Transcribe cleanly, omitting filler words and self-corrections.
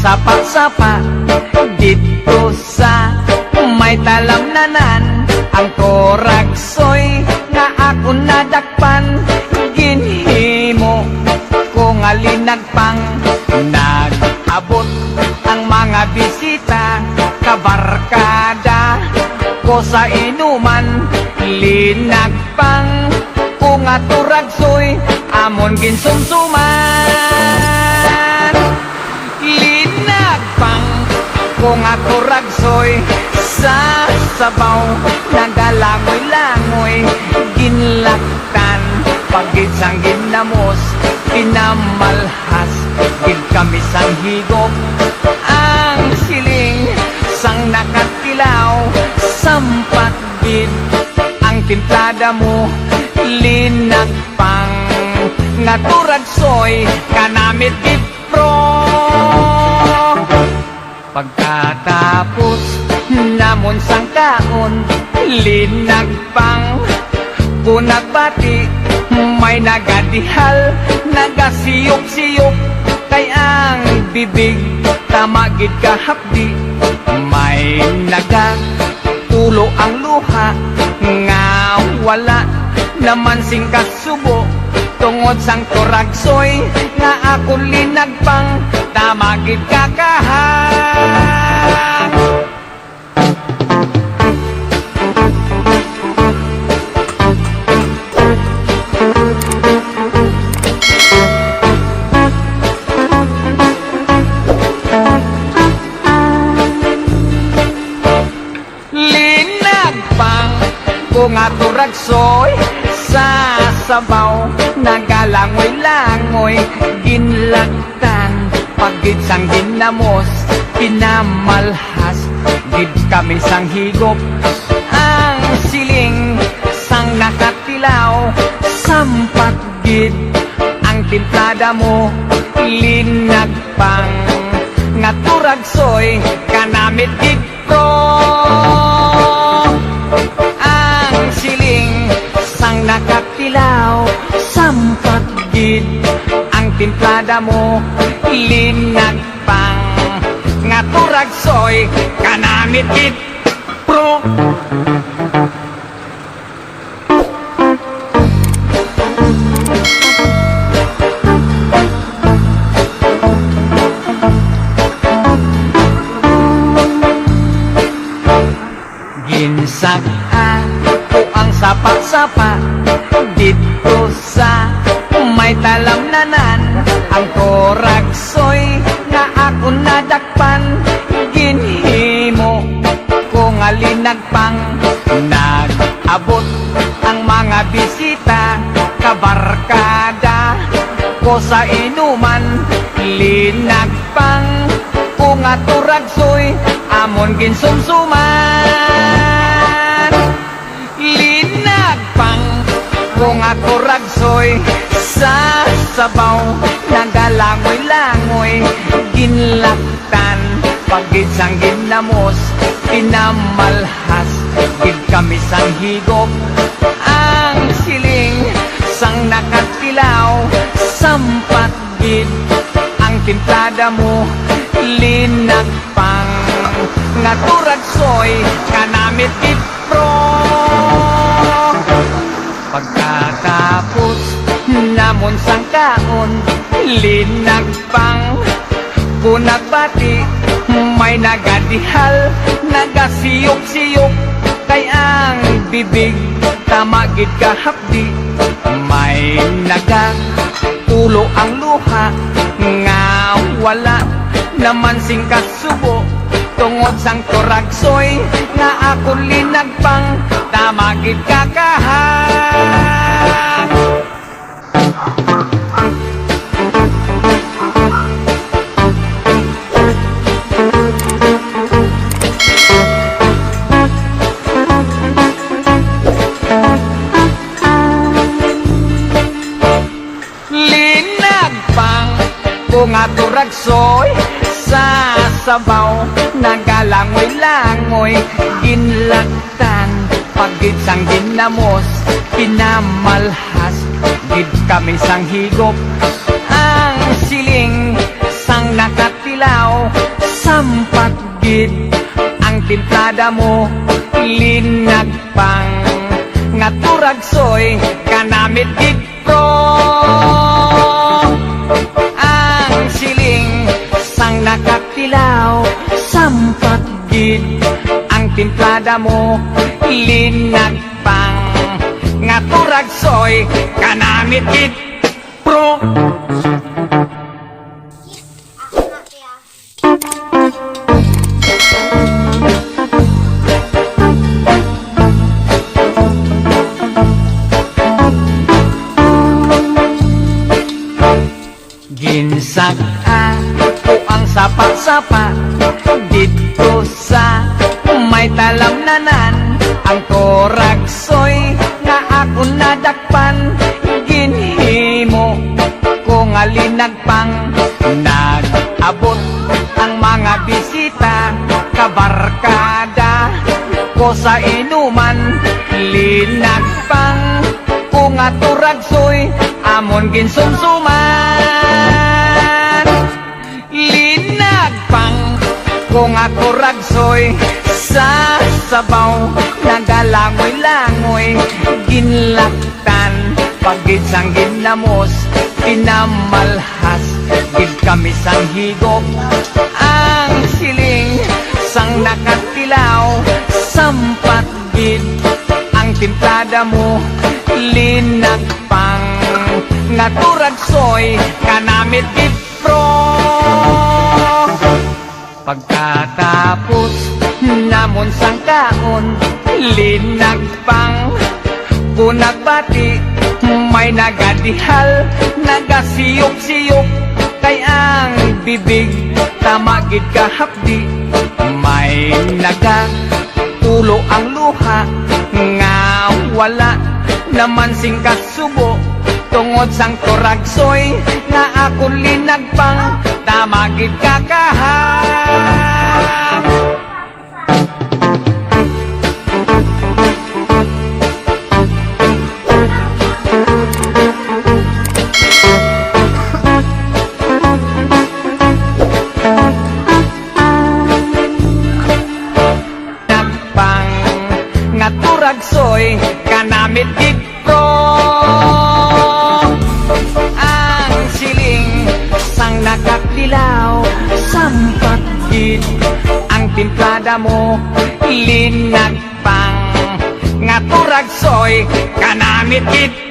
sapa-sapa dito sa may talamnanan. Ang Toragsoy nga ako nadakpan, ginhimo ko nga linagpang. Nag-abot ang mga bisita, kabarkada ko sa inuman. Linagpang ko nga Toragsoy, amon ginsumsuman. Linagpang ko nga Toragsoy, sa sabaw nagalangoy-langoy. Ginlaktan pagid sang ginamos, pinamalhas gid kami sang higop. Ang siling sang nakatilaw, sampat gid ang timplada mo. Linagpang nga Toragsoy, kanamit gid pro. Pagkatapos namon sang kaon, linagpang ko nagbati. May nagadihal, nagasiyok-siyok, kay ang bibig tamagid kahapdi. May nagatulo ang luha, nga wala naman sing kasubo. Tungod sang Toragsoy nga ako linagpang, tamagid kakahan. Linagpang ko nga Toragsoy, sa sabaw nagalangoy-langoy. Ginlaktan pagid sang ginamos, pinamalhas gid kami sang higop. Ang siling sang nakatilaw, sampat gid ang timplada mo. Linagpang nga Toragsoy, kanamit gid pro. Ang siling sang nakatilaw, sampat gid ang timplada mo. Linagpang nga Toragsoy, kanamit gid pro. Ginsag-an ko ang sapa-sapa dito sa may talamnanan. Ang Toragsoy nga ako nadakpan, ginhimo ko nga linagpang. Nag-abot ang mga bisita, kabarkada ko sa inuman. Linagpang ko nga Toragsoy, amon ginsumsuman. Linagpang ko nga Toragsoy, sa sabaw nagalangoy-langoy. Ginlaktan pagid sang ginamos, pinamalhas gid kami sang higop. Ang siling sang nakatilaw, sampat gid ang timplada mo. Linagpang nga Toragsoy, kanamit gid pro. Pagkatapos namon sang kaon, linagpang ko nagbati. May nagadihal, nagasiyok-siyok, kay ang bibig tamagid kahapdi. May nagatulo ang luha, nga wala naman sing kasubo. Tungod sang Toragsoy nga ako linagpang, tamagid kakahan. Linagpang ko nga Toragsoy, sa sabaw nagalangoy-langoy. Ginlaktan pagid sang ginamos, pinamalhas gid kami sang higop. Ang siling sang nakatilaw, timplada mo linagpang nga turag soy kanamit gidpro ang siling sang nakaktilaw sampat gid ang timplada mo linagpang nga turag soy kanamit gidpro. Ginsag-an ko ang sapa-sapa dito sa may talamnanan ang toragsoy nga ako nadakpan ginhimo ko nga linagpang nag-abot ang mga bisita kabarkada ko sa inuman linagpang ko nga turagsoy amon ginsumsuman linagpang ko nga turagsoy sa sabaw nagalangoy-langoy ginlaktan pagid sang ginlamos pinamalhas gid kami sang higop ang siling sang nakatilaw sampat gid ang timplada mo linagpang nga turagsoy kanamit gidpro pagkatapos namon sang kaon linagpang kunagbati may nagadihal nagasiyop-siyop kay ang bibig tamagid kahapdi may nagatulo ang luha nga wala naman sing kasubo tungod sang turagsoy nga ako linagpang tamagid kakahang. Nagpang nga turagsoy kanamit gidpro ang siling sang nakaktilaw sampat gid ang timplada mo linagpang nga turagsoy kanamit gid